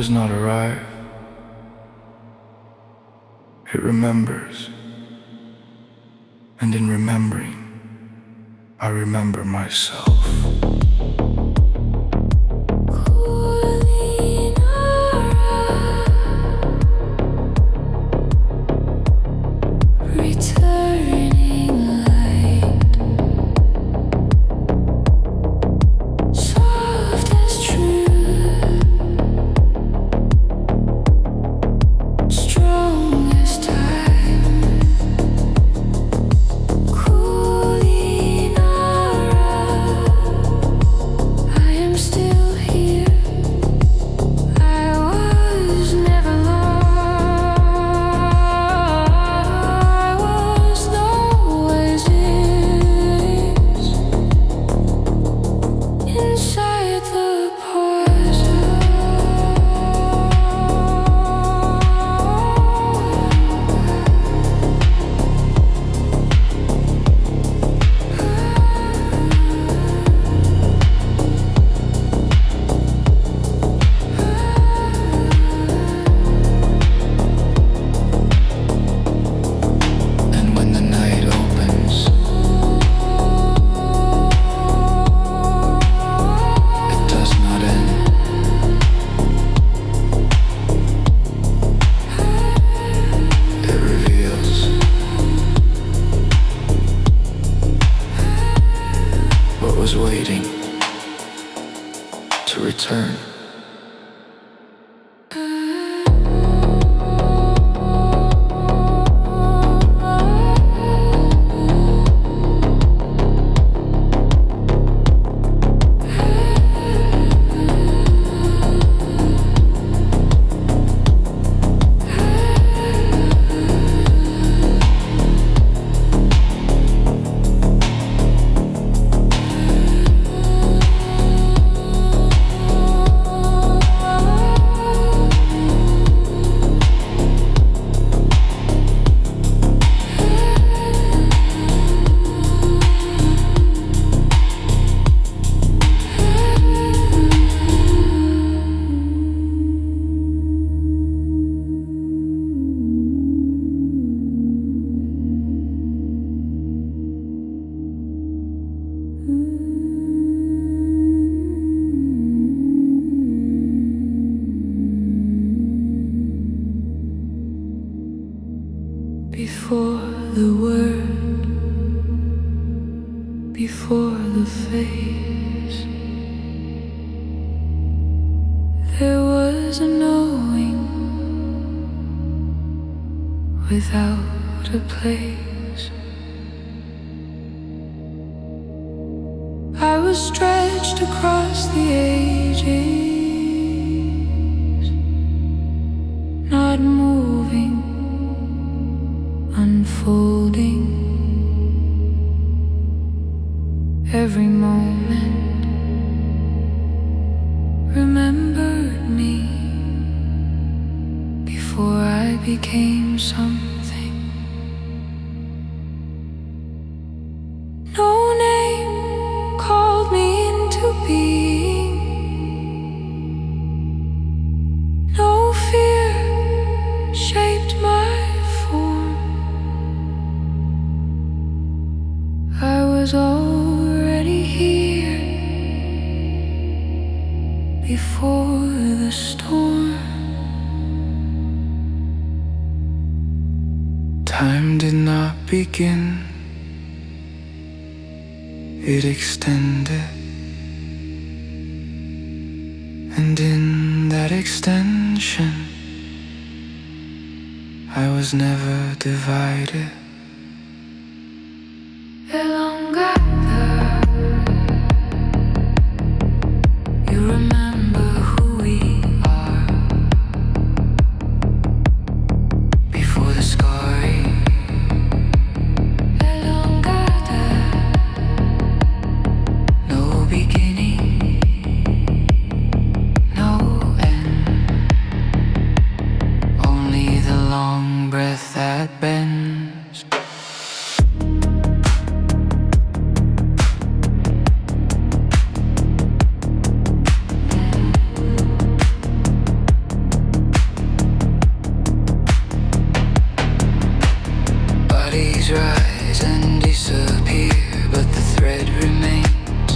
does not arrive. It remembers. And in remembering, I remember myself. Koelinara was waiting to return. Before the word, before the face, there was a knowing without a place. I was stretched across the ages, not moving, unfolding. Every moment remembered me before I became something. No name called me into being. No fear shaped my form. I was already here before the storm. Time did not begin, it extended. And in that extension, I was never divided. Elongata, you remember who we are before the scarring. Elongata, no beginning, no end, only the long breath that bends. Bodies rise and disappear, but the thread remains.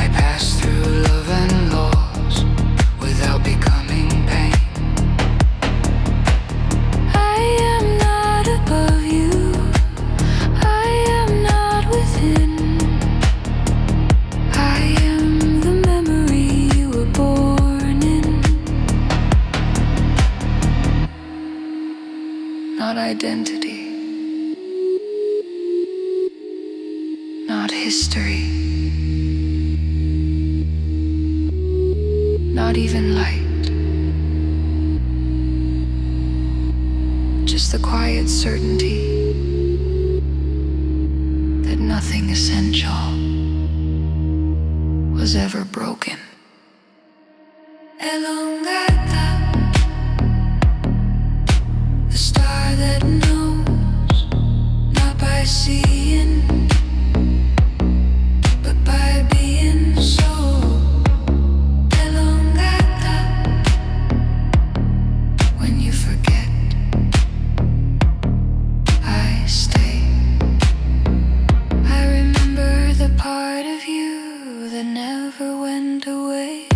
I pass through love and loss without becoming pain. I am not above you, I am not within. I am the memory you were born in. Not identity, not history, not even light. Just the quiet certainty that nothing essential was ever broken. Elongata, the star that knows, not by seeing, but by being so. Elongata, when you forget, I stay. I remember the part of you that never went away.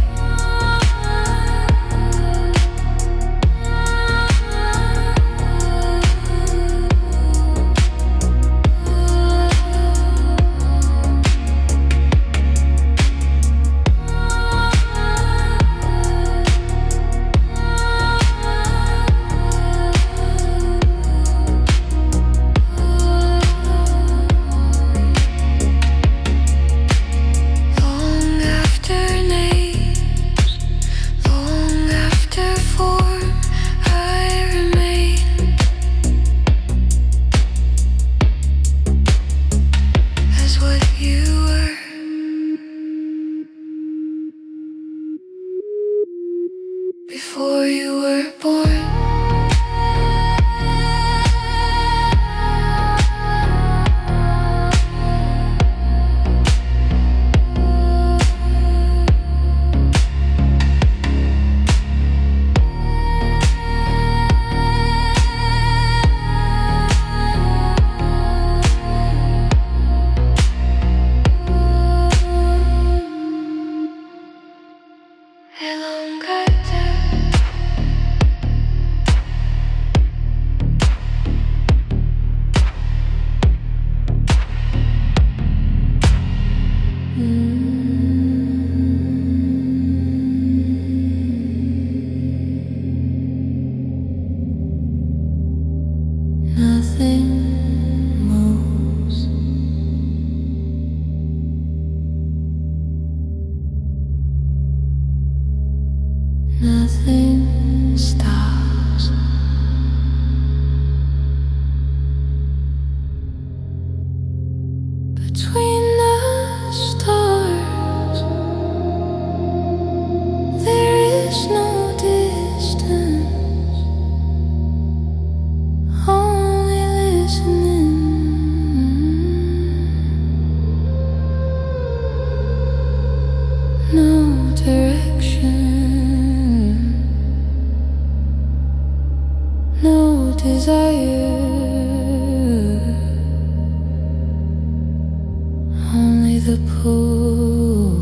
the pool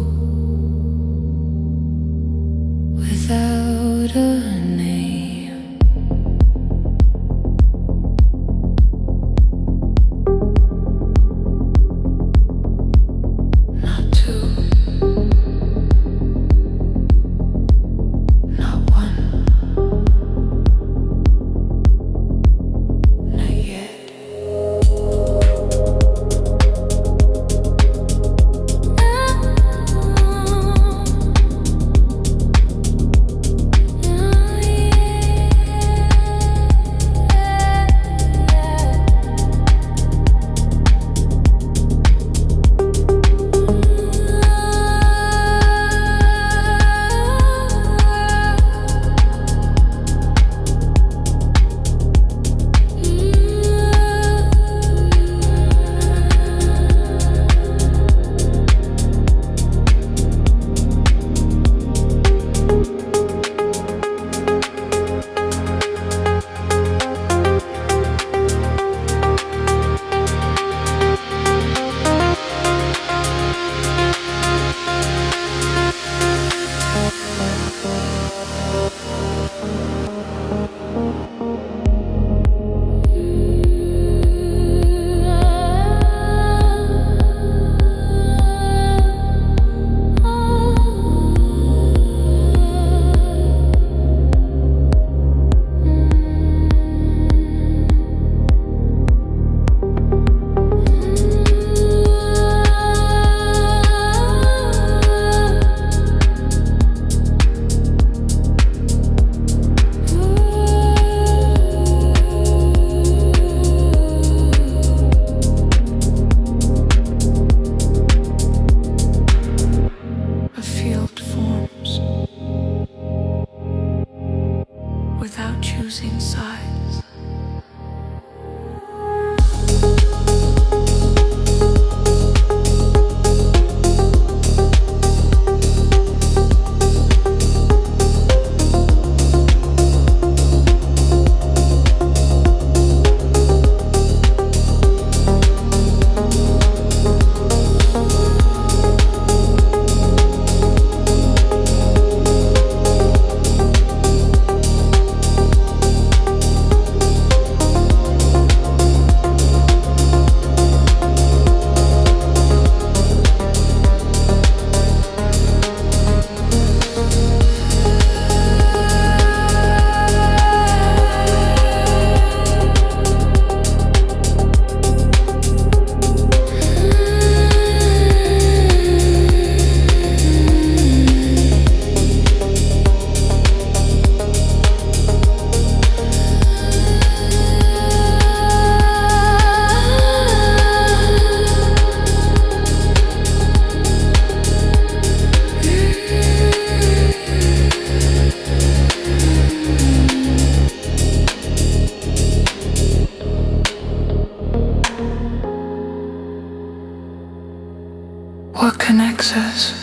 without a name. Not two, not one, not yet. A field forms without choosing sides. What connects us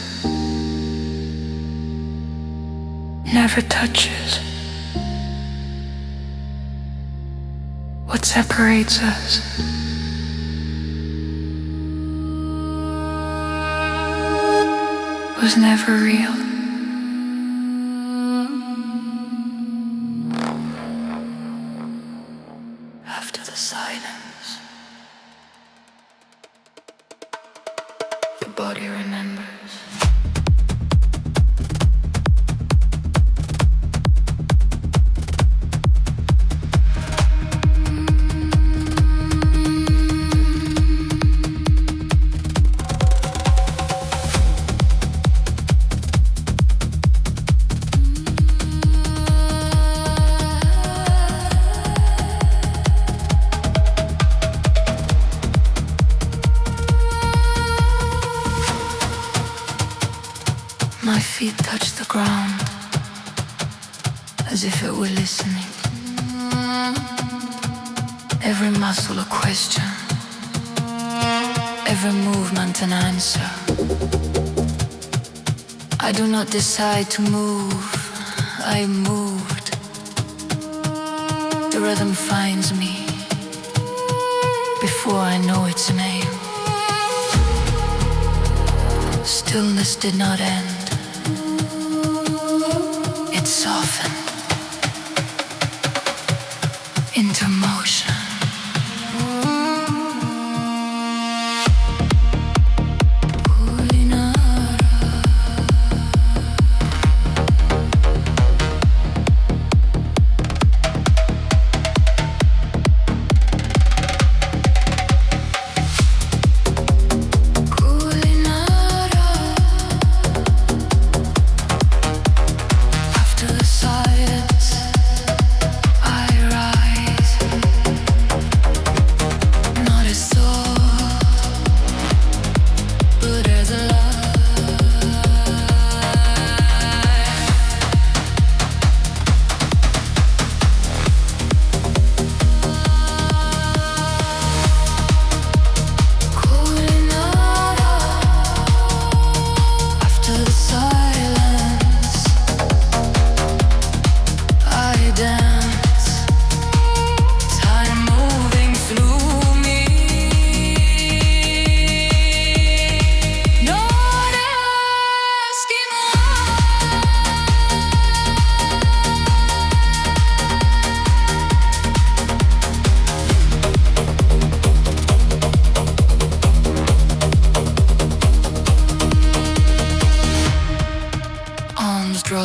never touches. What separates us was never real. After the silence, the body remembers. My feet touch the ground as if it were listening. Every muscle a question, every movement an answer. I do not decide to move, I am moved. The rhythm finds me before I know its name. stillness did not end. It softened into motion.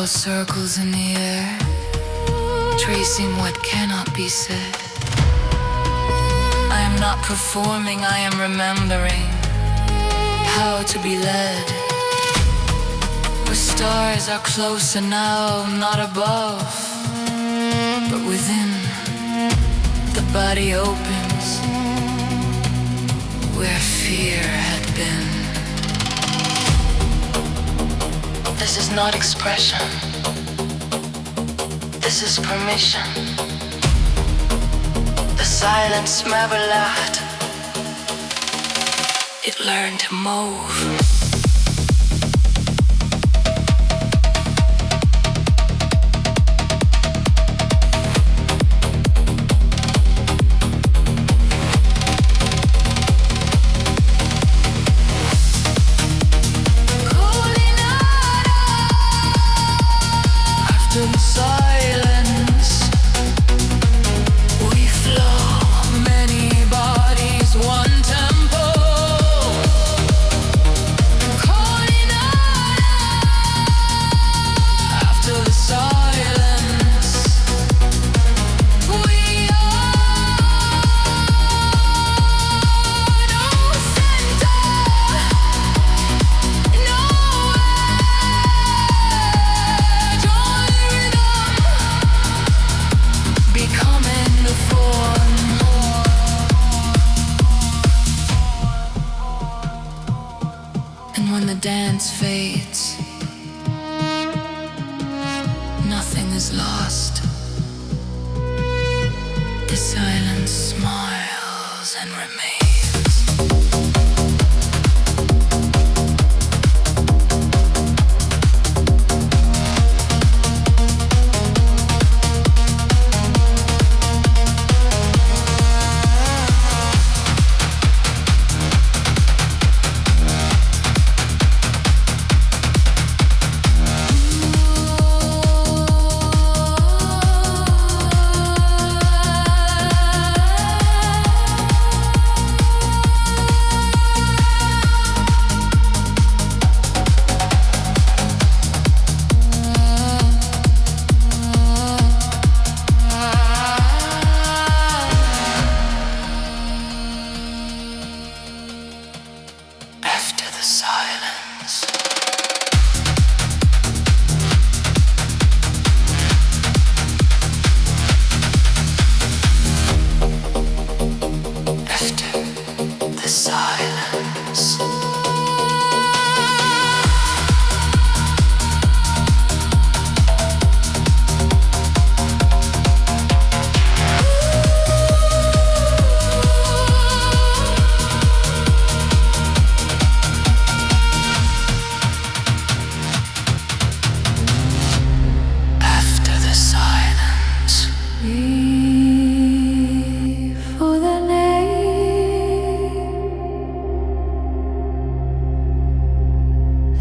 Circles in the air, tracing what cannot be said. I am not performing, I am remembering how to be led. Where stars are closer now, not above, but within. The body opens where fear had been. This is not expression. This is permission. The silence never laughed. It learned to move.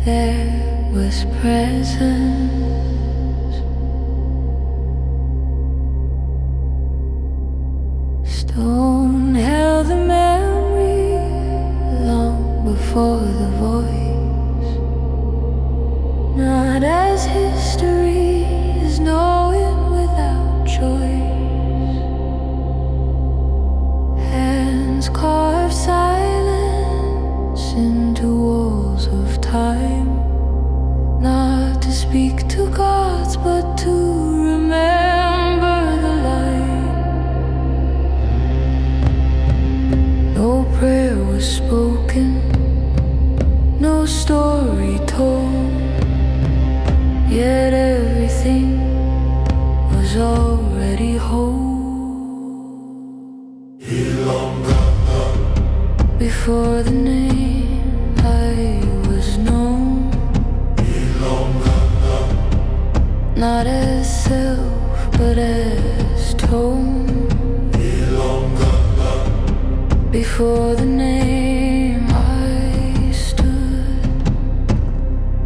there was presence. Stone held the memory long before the voice. Not as history is knowing without choice. Hands carve silence into walls of time. Not to speak to gods, but to remember the light. No prayer was spoken, no story told, yet everything was already whole. Before the name I was known, not as self but as tone. Before the name I stood,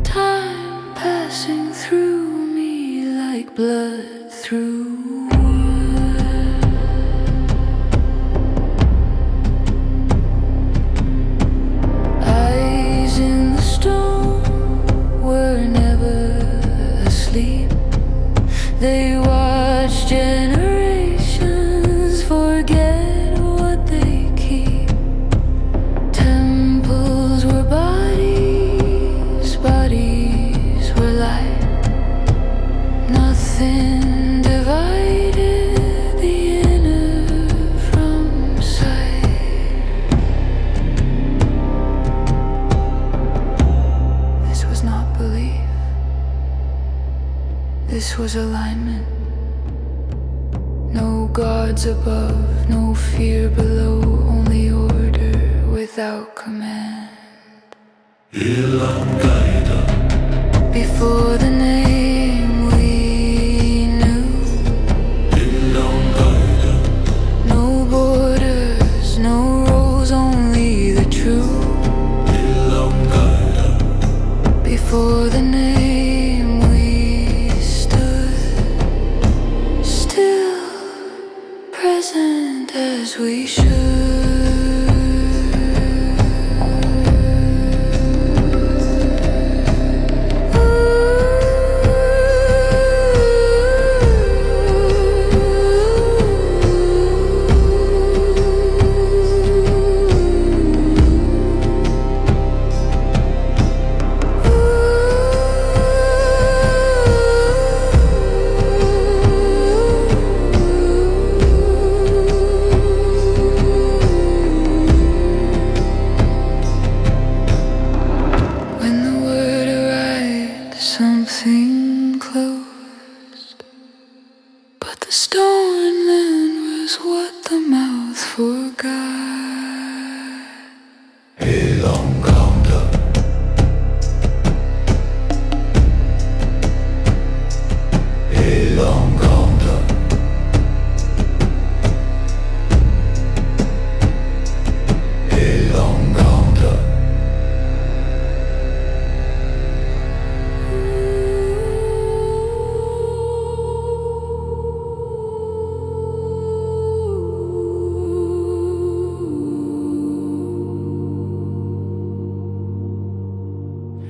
time passing through me like blood through wood. Eyes in the stone were never asleep. They watch generations forget what they keep. Temples were bodies, bodies were light. Nothing divided the inner from sight. This was not belief. This was alignment. No gods above, no fear below, only order without command. Before the name we knew, no borders, no roles, only the truth. Before the name we stood, still present as we should. When the word arrived, something closed. But the stolen land was what the mouth forgot. Elongata. Elongata. Elongata.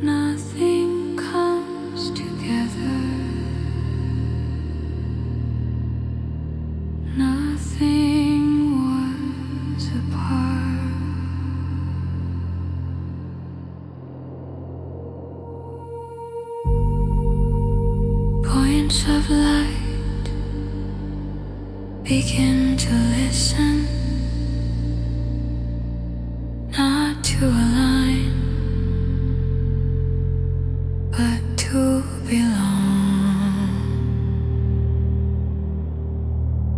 Nothing comes together. Nothing was apart. Points of light begin to listen, not to align, but to belong.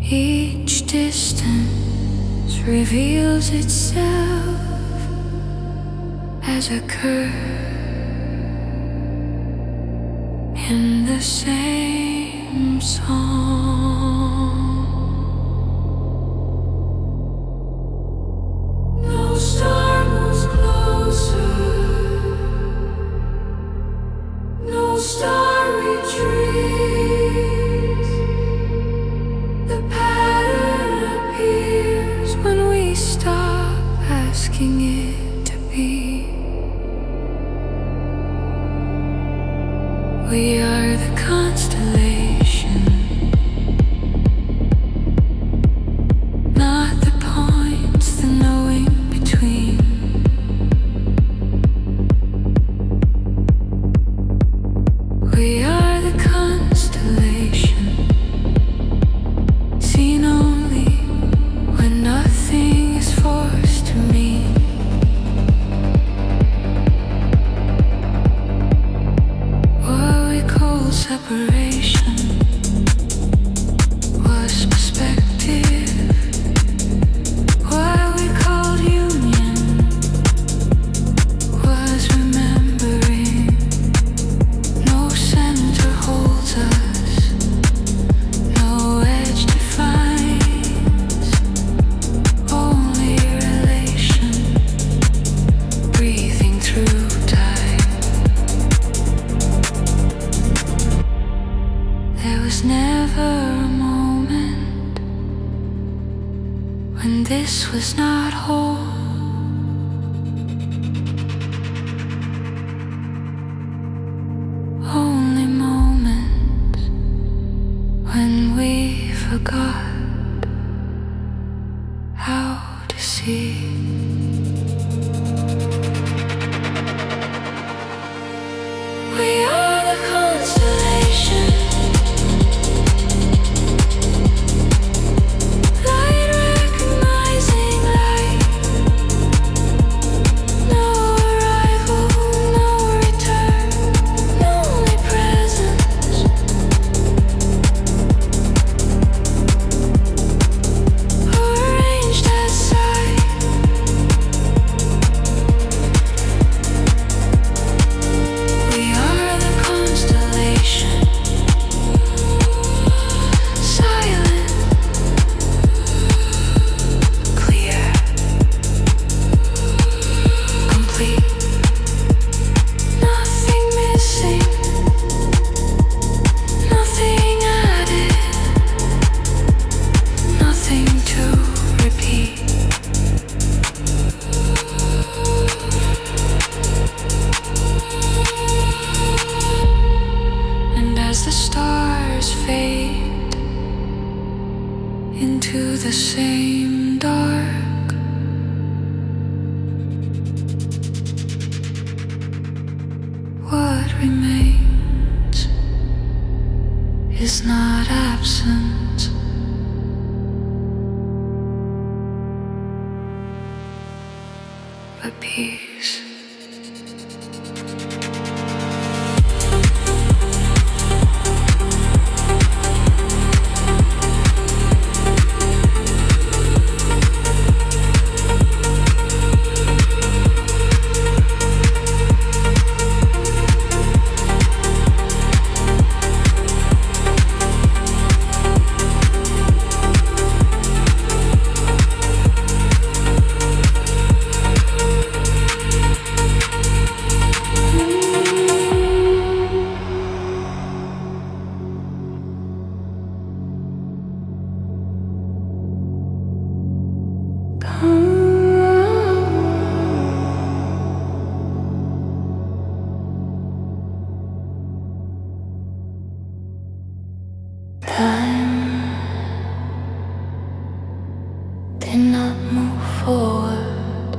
Each distance reveals itself as a curve in the same song. No star moves closer. asking it to be. We are the constellation, not the points, the no in between. We are the constellation, seen only when nothing is forced to mean. What we call separation was perspective. What we called union was remembering. No center holds us, no edge defines, only relation, breathing through time. There was never a moment when this was not whole. Only moments when we forgot how to see. We are the constellation, light recognizing light. No arrival, no return, only presence. Arranged as sight. We are the constellation, silent, clear, complete, nothing missing, nothing added, nothing to repeat. And as the stars fade into the same dark, what remains is not absence, but peace. Time did not move forward.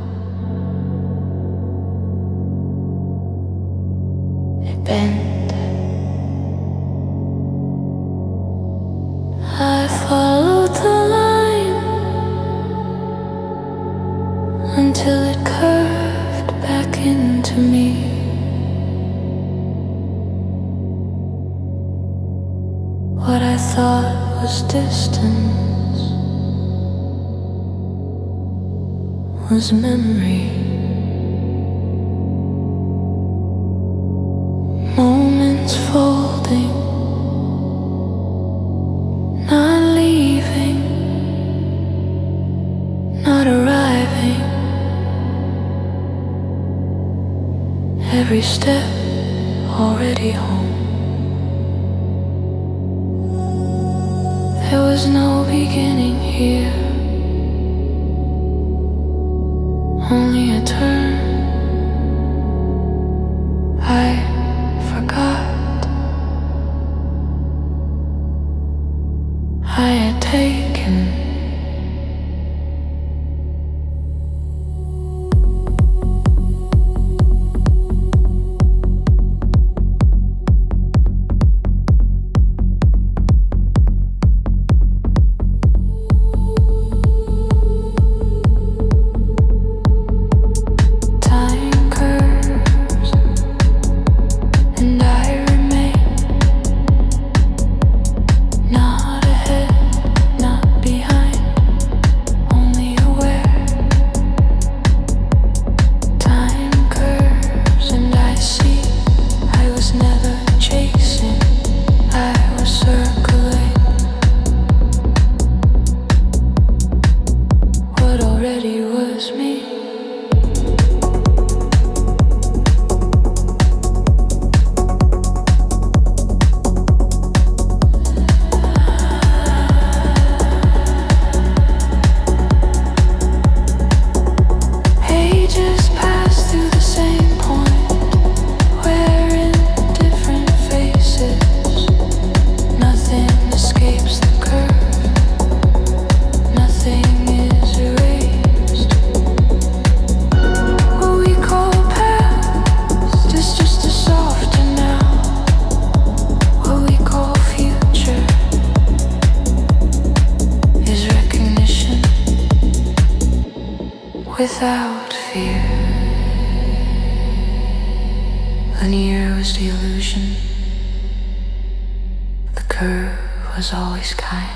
It bent. I followed the line until it curved back into me. What I thought was distance was memory. Moments folding, not leaving, not arriving. Every step already home. There was no beginning here, only a turn. I forgot I had taken. Without fear, linear was the illusion, the curve was always kind.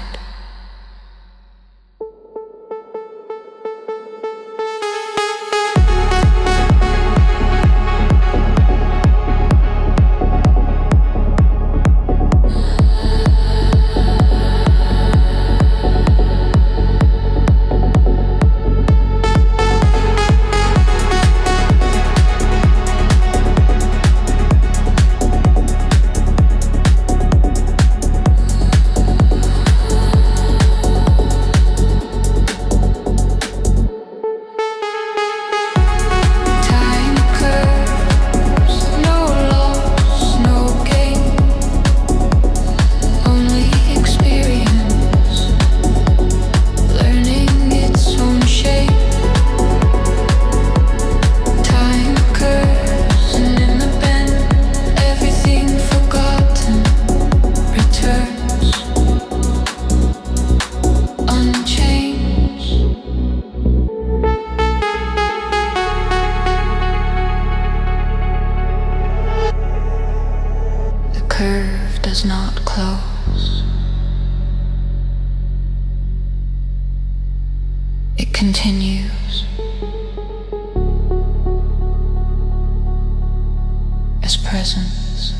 Does not close. It continues as presence.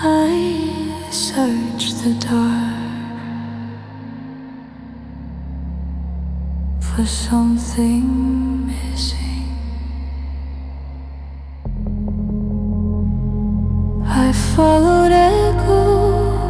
I search the dark for something missing. I followed echoes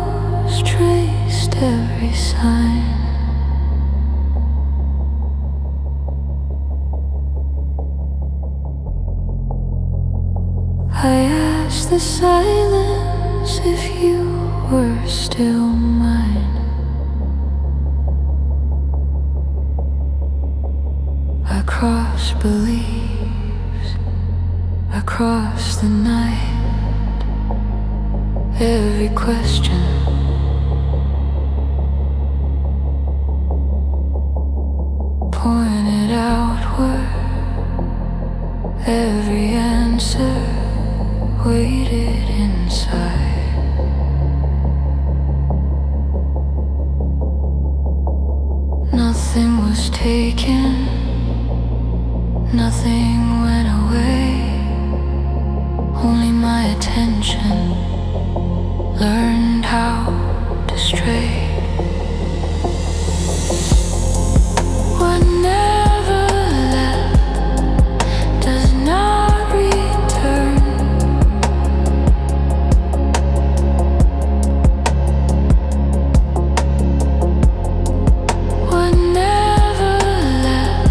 were still mine. Across beliefs, across the night, every question pointed outward, every answer waited inside. Nothing was taken, nothing went away, only my attention learned how to stray. What never left does not return. What never left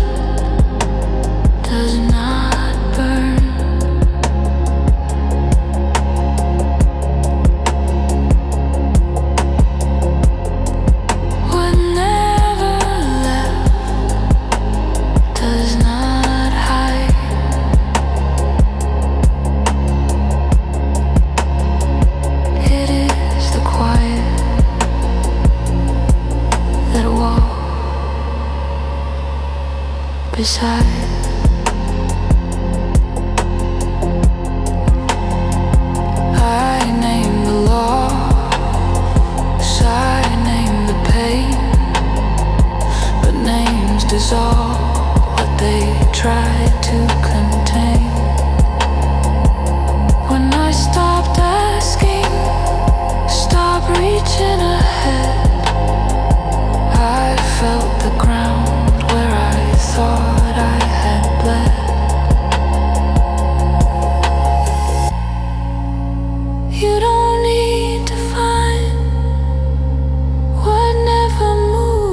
does not burn. What never left does not hide. It is the quiet that walks beside. I name the loss, I name the pain, but names dissolve what they try to contain. When I stopped asking, stop reaching ahead, I felt the ground where I thought I had bled. You don't need to find what never moved.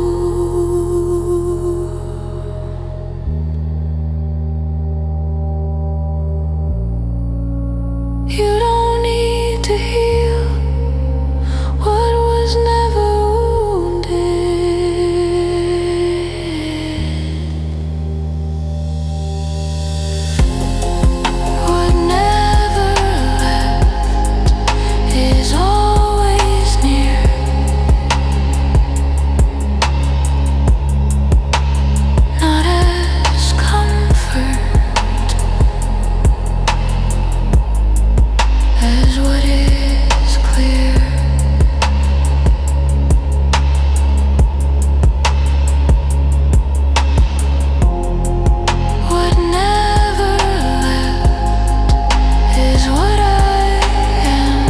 You don't need to heal what was never wounded. What never left is always near. Not as comfort as what is clear. What never left is what I am.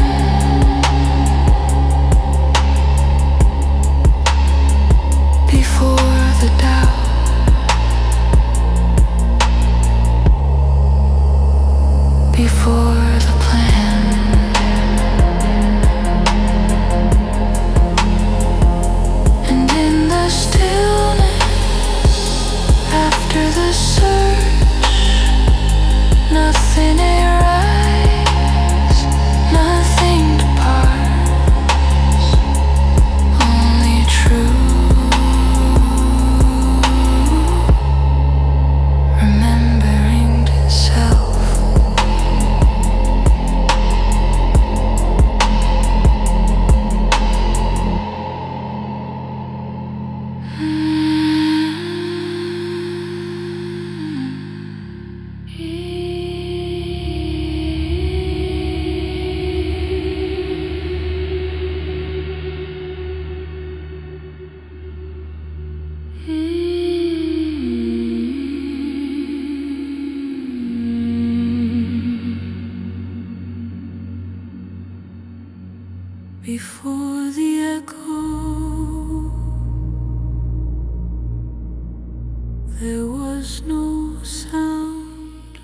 Before the doubt, before the plan, and in the stillness after the search, nothing arrives, nothing departs, only true remembering itself. Before the echo, there was no sound.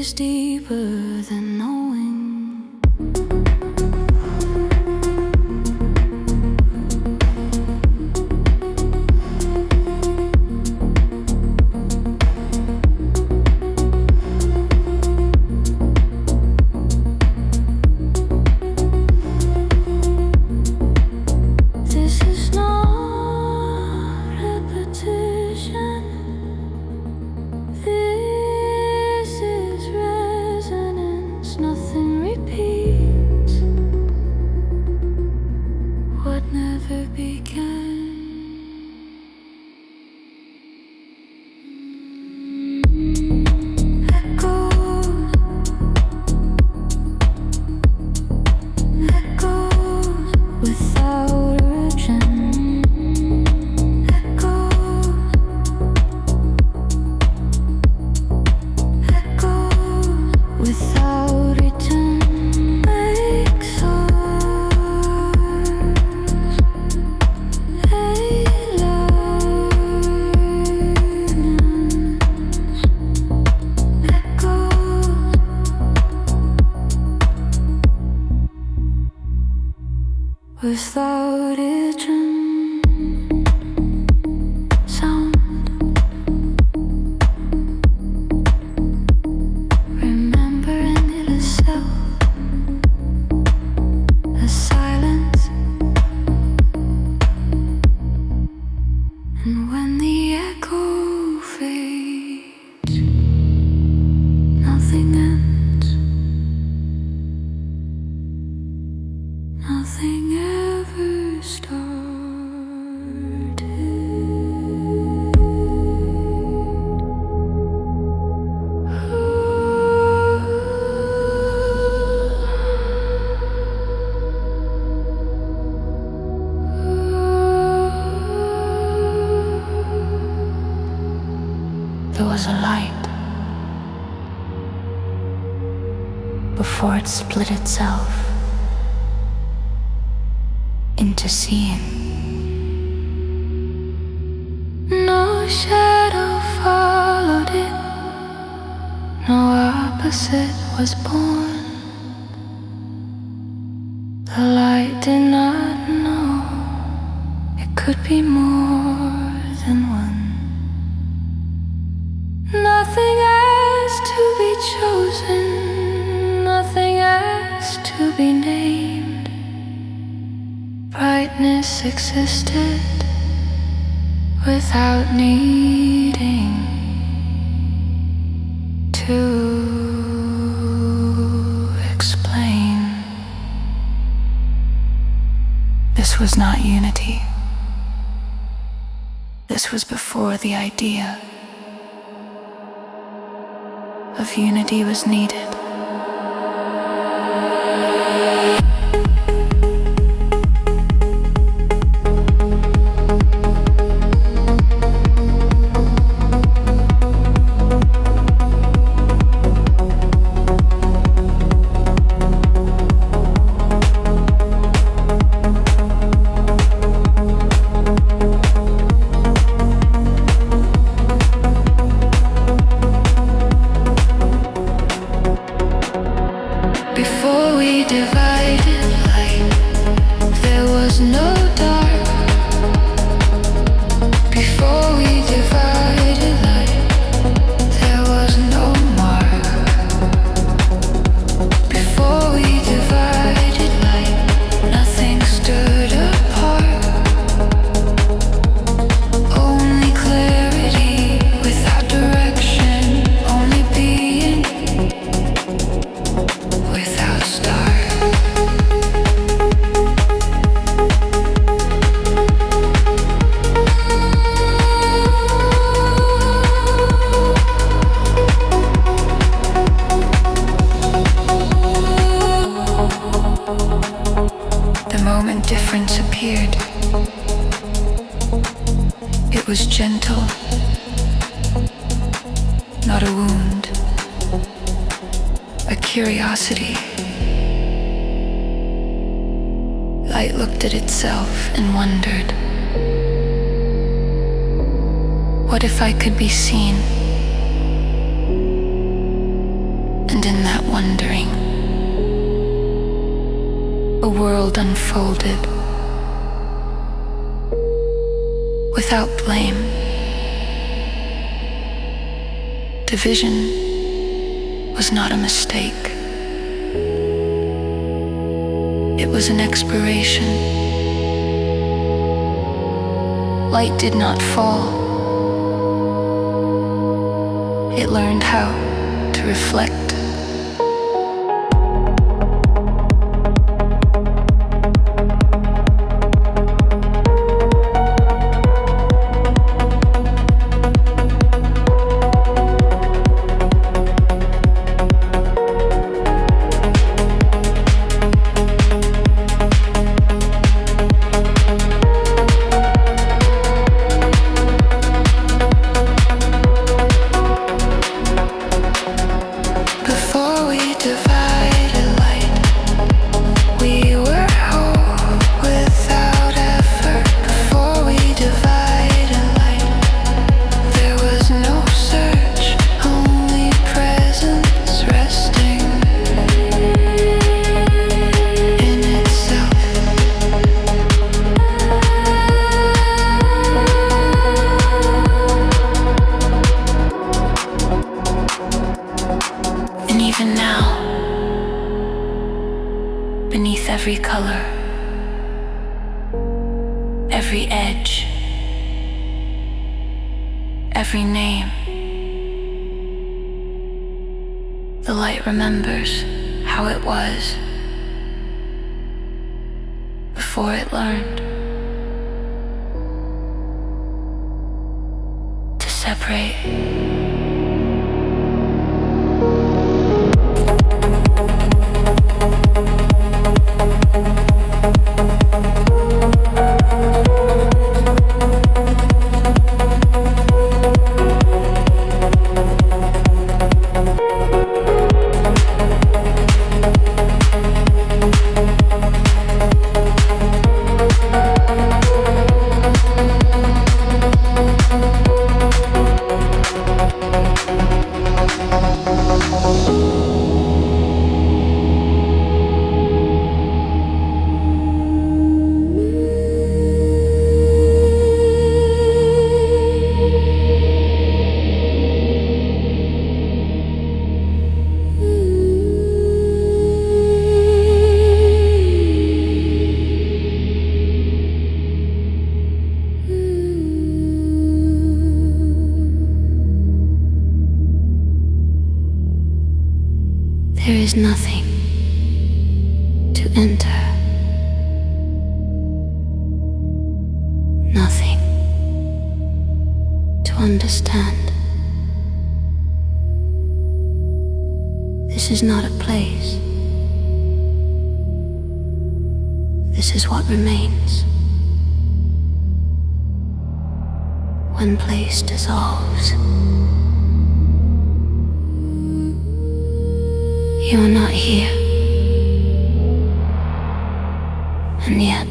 is deeper than knowing. This is not repetition. This is resonance. Nothing repeats what never began. Echoes, echoes without origin. Echoes, echoes without return. Without origin, sound. Remembering it as self, as silence. And when the echo fades, nothing ends. Nothing ever started. There was a light before it split itself into seeing. No shadow followed it, no opposite was born. The light did not know it could be more than one. Nothing has to be chosen, nothing has to be named. Brightness existed without needing to explain. This was not unity. This was before the idea of unity was needed. Before we divided light, there was no dark. Before we divided light, there was no mark. Before we divided light, nothing stood apart. Only clarity without direction, only being without start. The moment difference appeared, it was gentle, not a wound, a curiosity. Light looked at itself and wondered, what if I could be seen? And in that wondering, a world unfolded without blame. Division was not a mistake. It was an expiration. Light did not fall. It learned how to reflect. Every color, every edge, every name. The light remembers how it was before it learned to separate. There is nothing to enter, nothing to understand. This is not a place. This is what remains. When place dissolves, you are not here, and yet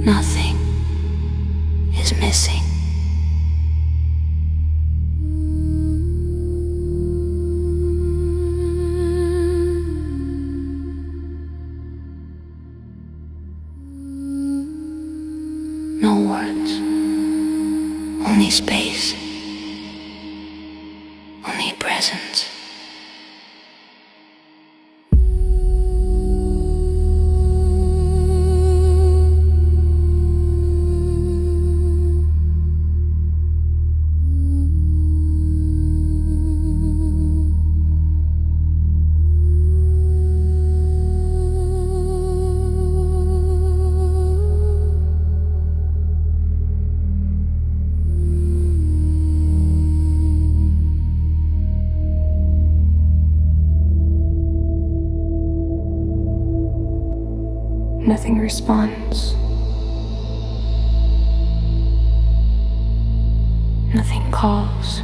nothing is missing. No words, only space. Only presence. Nothing responds. Nothing calls.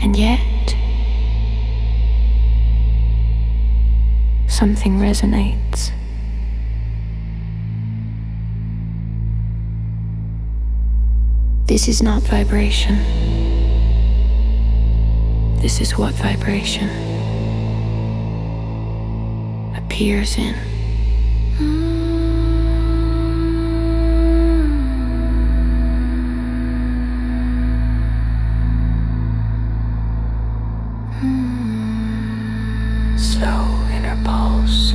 And yet, something resonates. This is not vibration. This is what vibration appears in. Slow inner pulse,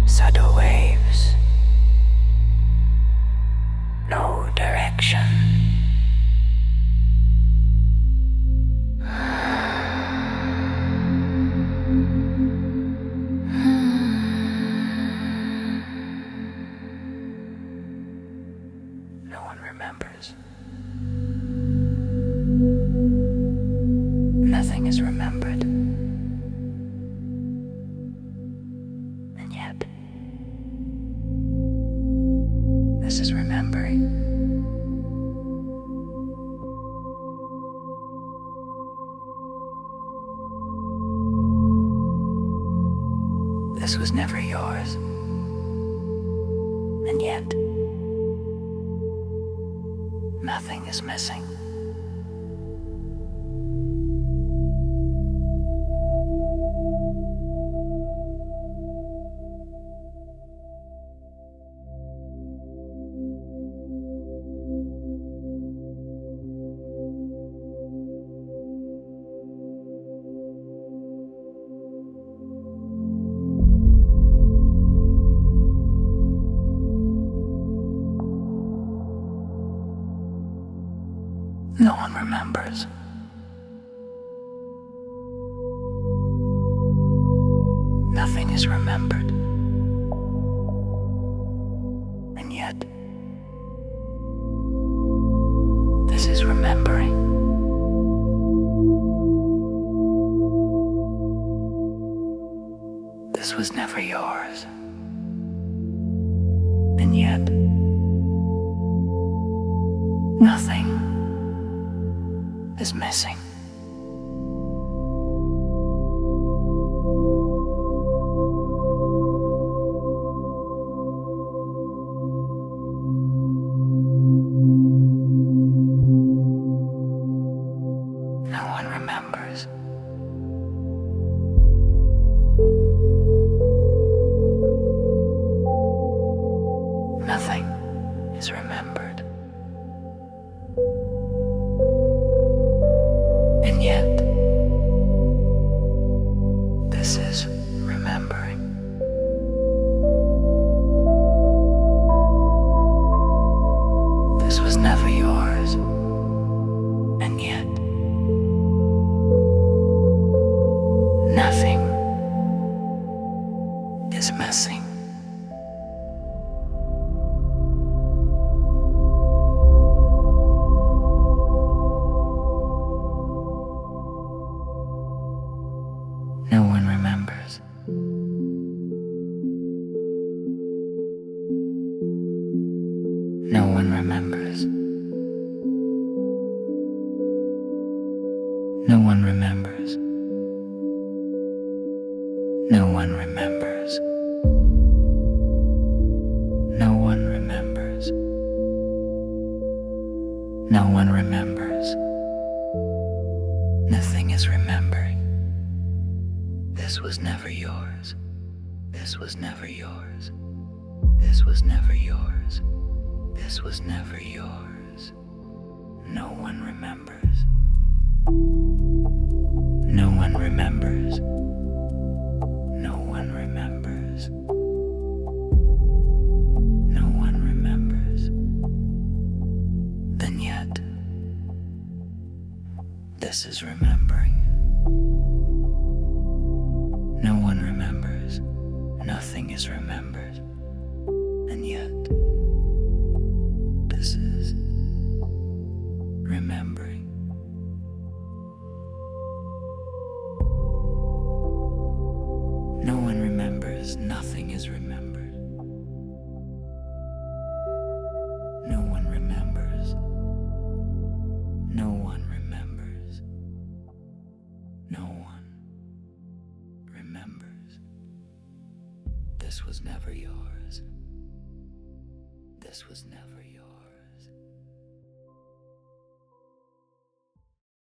subtle waves, no direction. No one remembers. Nothing is remembered. And yet, this is remembering. This was never yours. And yet, nothing is missing. No one remembers. Nothing is remembered. And yet, this is remembering. This was never yours. And yet, nothing is missing. No one remembers. Nothing is remembered. And yet, this is remembering. This was never yours. And yet, nothing is missing. No one remembers. No one remembers. No one remembers. No one remembers. No one remembers. No one remembers. Nothing is remembering. This was never yours. This was never yours. This was never yours. This was never yours. No one remembers. No one remembers. No one remembers. No one remembers. Then yet, this is remembering. No one remembers. Nothing is remembered. And yet, this is remembering. No one remembers. Nothing is remembered. No one remembers. No one remembers. No one remembers. This was never yours. This was never yours.